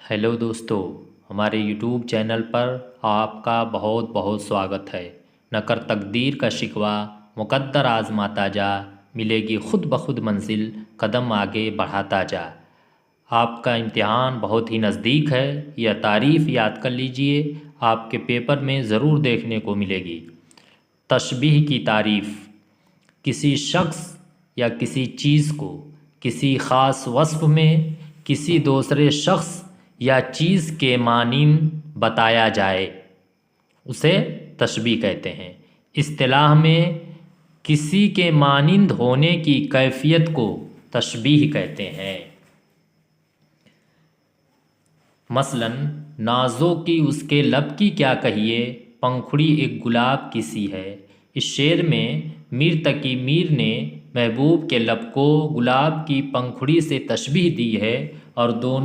Hello दोस्तों, हमारे YouTube channel पर आपका बहुत बहुत स्वागत है। न कर तकदीर का शिकवा, मुकद्दर आज़माता जा, मिलेगी खुद ब खुद मंजिल, कदम आगे बढ़ाता जा। आपका इम्तिहान बहुत ही नज़दीक है। यह तारीफ़ याद कर लीजिए, आपके पेपर में ज़रूर देखने को मिलेगी। तशबीह की तारीफ़: किसी शख्स या किसी चीज़ को किसी ख़ास वस्फ़ में किसी दूसरे शख्स या चीज़ के मानिंद बताया जाए, उसे तशबीह कहते हैं। इस्तिलाह में किसी के मानिंद होने की कैफियत को तशबीह कहते हैं। मसलन, नाज़ों की उसके लब की क्या कहिए, पंखुड़ी एक गुलाब की सी है। इस शेर में मीर तकी मीर ने महबूब के लब को गुलाब की पंखुड़ी से तशबीह दी है और दोनों